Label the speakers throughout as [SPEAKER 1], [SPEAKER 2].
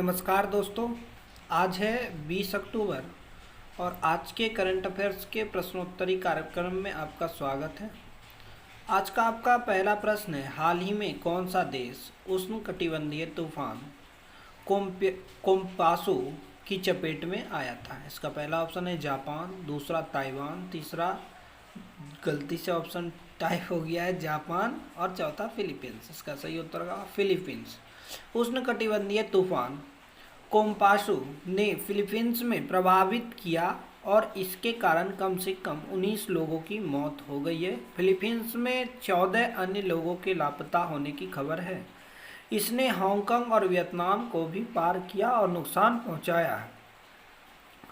[SPEAKER 1] नमस्कार दोस्तों। आज है 20 अक्टूबर और आज के करंट अफेयर्स के प्रश्नोत्तरी कार्यक्रम में आपका स्वागत है। आज का आपका पहला प्रश्न है, हाल ही में कौन सा देश उष्णकटिबंधीय तूफान कोम्पासो की चपेट में आया था? इसका पहला ऑप्शन है जापान, दूसरा ताइवान, तीसरा गलती से ऑप्शन टाइप हो गया है जापान और चौथा फिलीपींस। इसका सही उत्तर होगा फिलीपींस। उष्णकटिबंधीय तूफान कोम्पासो ने फिलीपींस में प्रभावित किया और इसके कारण कम से कम 19 लोगों की मौत हो गई है। फिलीपींस में 14 अन्य लोगों के लापता होने की खबर है। इसने हांगकांग और वियतनाम को भी पार किया और नुकसान पहुंचाया है।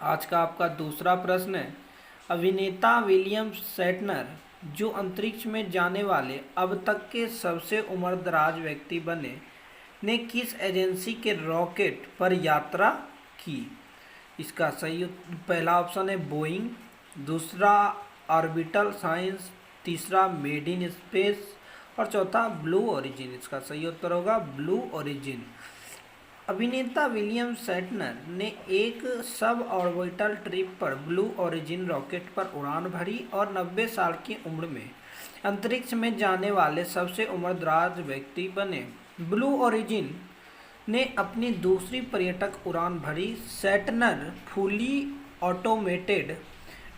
[SPEAKER 1] आज का आपका दूसरा प्रश्न है, अभिनेता विलियम शेटनर जो अंतरिक्ष में जाने वाले अब तक के सबसे उम्रदराज व्यक्ति बने ने किस एजेंसी के रॉकेट पर यात्रा की? इसका सही पहला ऑप्शन है बोइंग, दूसरा ऑर्बिटल साइंस, तीसरा मेड इन स्पेस और चौथा ब्लू ओरिजिन। इसका सही उत्तर होगा ब्लू ओरिजिन। अभिनेता विलियम शेटनर ने एक सब ऑर्बिटल ट्रिप पर ब्लू ओरिजिन रॉकेट पर उड़ान भरी और 90 साल की उम्र में अंतरिक्ष में जाने वाले सबसे उम्रदराज व्यक्ति बने। ब्लू ओरिजिन ने अपनी दूसरी पर्यटक उड़ान भरी। शेटनर फुली ऑटोमेटेड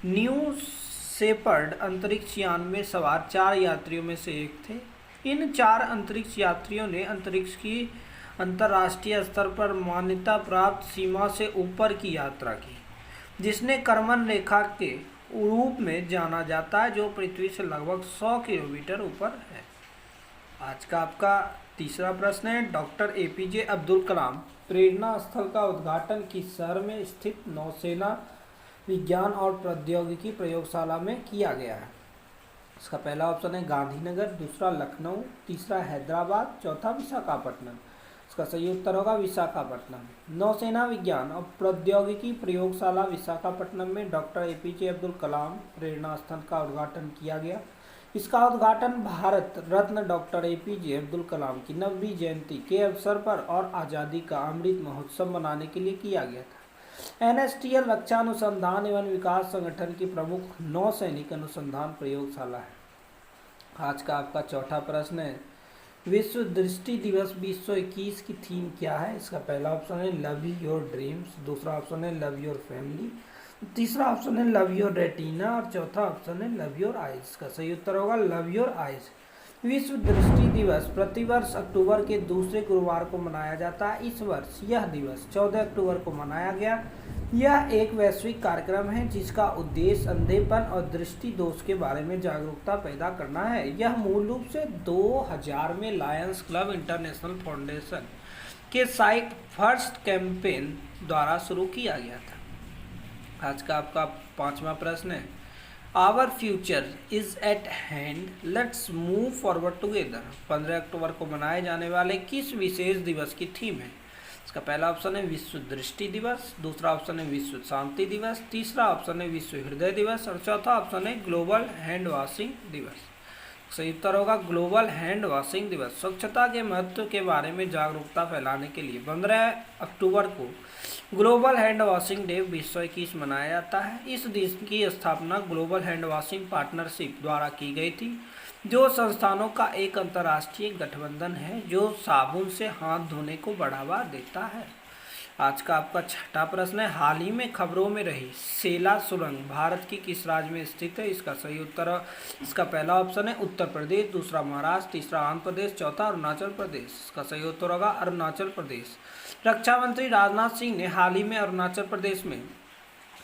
[SPEAKER 1] न्यू शेपर्ड अंतरिक्ष यान में सवार 4 यात्रियों में से एक थे। इन 4 अंतरिक्ष यात्रियों ने अंतरिक्ष की अंतर्राष्ट्रीय स्तर पर मान्यता प्राप्त सीमा से ऊपर की यात्रा की, जिसने कर्मन रेखा के रूप में जाना जाता है, जो पृथ्वी से लगभग 100 किलोमीटर ऊपर है। आज का आपका तीसरा प्रश्न है, डॉक्टर एपीजे अब्दुल कलाम प्रेरणा स्थल का उद्घाटन किस शहर में स्थित नौसेना विज्ञान और प्रौद्योगिकी प्रयोगशाला में किया गया है? इसका पहला ऑप्शन है गांधीनगर, दूसरा लखनऊ, तीसरा हैदराबाद, चौथा विशाखापट्टनम। इसका सही उत्तर होगा विशाखापट्टनम। नौसेना विज्ञान और प्रौद्योगिकी प्रयोगशाला विशाखापट्टनम में डॉक्टर एपीजे अब्दुल कलाम प्रेरणा स्थल का उद्घाटन किया गया। इसका उद्घाटन भारत रत्न डॉक्टर एपीजे अब्दुल कलाम की 90वीं जयंती के अवसर पर और आज़ादी का अमृत महोत्सव मनाने के लिए किया गया था। एनएसटीएल रक्षा अनुसंधान एवं विकास संगठन की प्रमुख नौसैनिक अनुसंधान प्रयोगशाला है। आज का आपका चौथा प्रश्न है, विश्व दृष्टि दिवस 2021 की थीम क्या है? इसका पहला ऑप्शन है लव योर ड्रीम्स, दूसरा ऑप्शन है लव योर फैमिली, तीसरा ऑप्शन है लव योर रेटिना और चौथा ऑप्शन है लव योर आइज। का सही उत्तर होगा लव योर आइज। विश्व दृष्टि दिवस प्रतिवर्ष अक्टूबर के दूसरे गुरुवार को मनाया जाता है। इस वर्ष यह दिवस 14 अक्टूबर को मनाया गया। यह एक वैश्विक कार्यक्रम है जिसका उद्देश्य अंधेपन और दृष्टि दोष के बारे में जागरूकता पैदा करना है। यह मूल रूप से 2000 में लायंस क्लब इंटरनेशनल फाउंडेशन के साइट फर्स्ट कैंपेन द्वारा शुरू किया गया था। आज का आपका पांचवा प्रश्न है, our future is at hand, let's move forward together 15 अक्टूबर को मनाए जाने वाले किस विशेष दिवस की थीम है? इसका पहला ऑप्शन है विश्व दृष्टि दिवस, दूसरा ऑप्शन है विश्व शांति दिवस, तीसरा ऑप्शन है विश्व हृदय दिवस और चौथा ऑप्शन है ग्लोबल हैंड वॉशिंग दिवस। सही उत्तर होगा ग्लोबल हैंड वॉशिंग दिवस। स्वच्छता के महत्व के बारे में जागरूकता फैलाने के लिए 15 अक्टूबर को ग्लोबल हैंड वॉशिंग डे 2021 मनाया जाता है। इस दिन की स्थापना ग्लोबल हैंड वॉशिंग पार्टनरशिप द्वारा की गई थी, जो संस्थानों का एक अंतर्राष्ट्रीय गठबंधन है जो साबुन से हाथ धोने को बढ़ावा देता है। आज का आपका छठा प्रश्न है, हाल ही में खबरों में रही सेला सुरंग भारत की किस राज्य में स्थित है? इसका सही उत्तर, इसका पहला ऑप्शन है उत्तर प्रदेश, दूसरा महाराष्ट्र, तीसरा आंध्र प्रदेश, चौथा अरुणाचल प्रदेश। इसका सही उत्तर होगा अरुणाचल प्रदेश। रक्षा मंत्री राजनाथ सिंह ने हाल ही में अरुणाचल प्रदेश में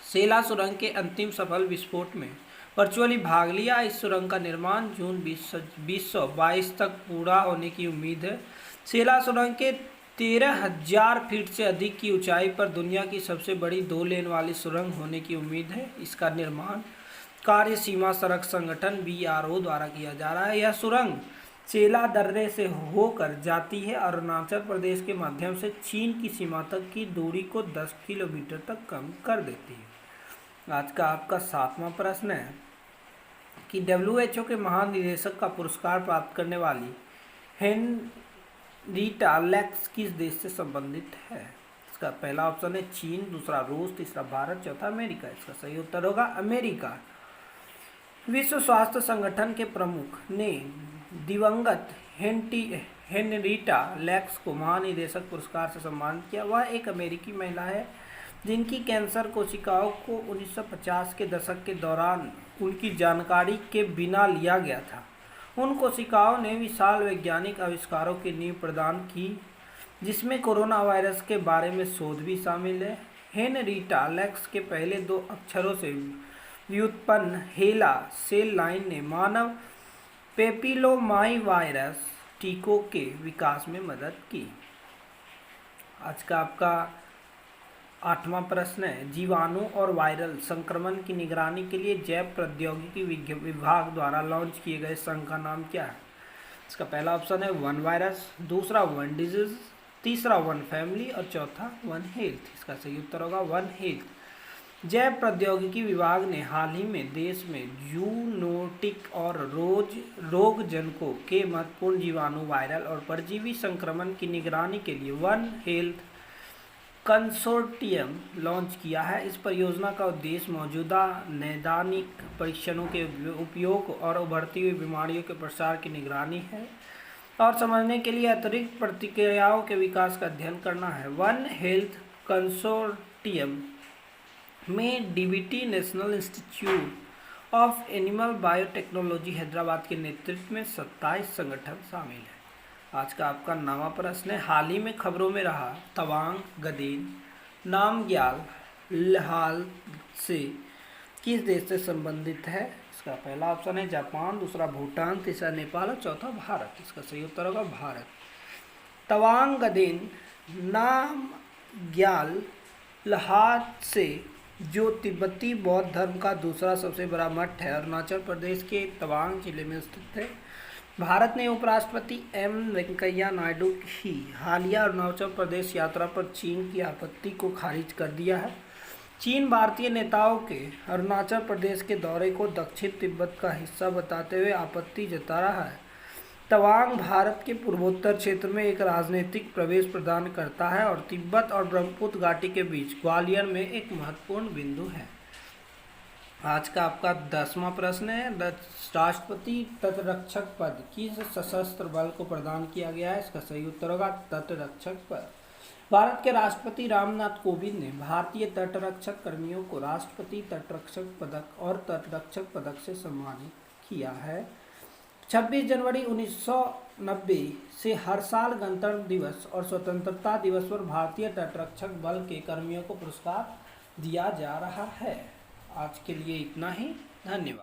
[SPEAKER 1] सेला सुरंग के अंतिम सफल विस्फोट में वर्चुअली भाग लिया। इस सुरंग का निर्माण जून 2022 तक पूरा होने की उम्मीद है। सेला सुरंग के 13,000 फीट से अधिक की ऊंचाई पर दुनिया की सबसे बड़ी 2 लेन वाली सुरंग होने की उम्मीद है। इसका निर्माण कार्य सीमा सड़क संगठन BRO द्वारा किया जा रहा है। यह सुरंग सेला दर्रे से होकर जाती है और अरुणाचल प्रदेश के माध्यम से चीन की सीमा तक की दूरी को 10 किलोमीटर तक कम कर देती है। आज का आपका 7वां प्रश्न है कि WHO के महानिदेशक का पुरस्कार प्राप्त करने वाली हेनरीटा लैक्स किस देश से संबंधित है? इसका पहला ऑप्शन है चीन, दूसरा रूस, तीसरा भारत, चौथा अमेरिका। इसका सही उत्तर होगा अमेरिका। विश्व स्वास्थ्य संगठन के प्रमुख ने दिवंगत हेनरीटा लैक्स को महानिदेशक पुरस्कार से सम्मानित किया। वह एक अमेरिकी महिला है जिनकी कैंसर कोशिकाओं को 1950 के दशक के दौरान उनकी जानकारी के बिना लिया गया था। उन कोशिकाओं ने विशाल वैज्ञानिक आविष्कारों की नींव प्रदान की, जिसमें कोरोना वायरस के बारे में शोध भी शामिल है। हेनरीटा लैक्स के पहले 2 अक्षरों से व्युत्पन्न हेला सेल लाइन ने मानव पेपिलोमाई वायरस टीकों के विकास में मदद की। आज का आपका 8वां प्रश्न है, जीवाणु और वायरल संक्रमण की निगरानी के लिए जैव प्रौद्योगिकी विभाग द्वारा लॉन्च किए गए संघ का नाम क्या है? इसका पहला ऑप्शन है वन वायरस, दूसरा वन डिजीज, तीसरा वन फैमिली और चौथा वन हेल्थ। इसका सही उत्तर होगा वन हेल्थ। जैव प्रौद्योगिकी विभाग ने हाल ही में देश में जूनोटिक और रोगजनकों के महत्वपूर्ण जीवाणु, वायरल और परजीवी संक्रमण की निगरानी के लिए वन हेल्थ कंसोर्टियम लॉन्च किया है। इस परियोजना का उद्देश्य मौजूदा नैदानिक परीक्षणों के उपयोग और उभरती हुई बीमारियों के प्रसार की निगरानी है और समझने के लिए अतिरिक्त प्रतिक्रियाओं के विकास का अध्ययन करना है। वन हेल्थ कंसोर्टियम में DBT, national institute of animal biotechnology Hyderabad के नेतृत्व में 27 संगठन शामिल है। आज का आपका 9वां प्रश्न है, हाल ही में खबरों में रहा तवांग गदेन नामग्याल हाल से किस देश से संबंधित है? इसका पहला ऑप्शन है जापान, दूसरा भूटान, तीसरा नेपाल और चौथा भारत। इसका सही उत्तर होगा भारत। तवांग गदेन नामग्याल हाल से जो तिब्बती बौद्ध धर्म का दूसरा सबसे बड़ा मठ है, अरुणाचल प्रदेश के तवांग जिले में स्थित है। भारत ने उपराष्ट्रपति एम वेंकैया नायडू की हालिया अरुणाचल प्रदेश यात्रा पर चीन की आपत्ति को खारिज कर दिया है। चीन भारतीय नेताओं के अरुणाचल प्रदेश के दौरे को दक्षिण तिब्बत का हिस्सा बताते हुए आपत्ति जता रहा है। तवांग भारत के पूर्वोत्तर क्षेत्र में एक राजनीतिक प्रवेश प्रदान करता है और तिब्बत और ब्रह्मपुत्र घाटी के बीच ग्वालियर में एक महत्वपूर्ण बिंदु है। आज का आपका 10वां प्रश्न है, राष्ट्रपति तटरक्षक पद किस सशस्त्र बल को प्रदान किया गया है? इसका सही उत्तर होगा तटरक्षक पद। भारत के राष्ट्रपति रामनाथ कोविंद ने भारतीय तटरक्षक कर्मियों को राष्ट्रपति तटरक्षक पदक और तटरक्षक पदक से सम्मानित किया है। 26 जनवरी 1990 से हर साल गणतंत्र दिवस और स्वतंत्रता दिवस पर भारतीय तटरक्षक बल के कर्मियों को पुरस्कार दिया जा रहा है। आज के लिए इतना ही, धन्यवाद।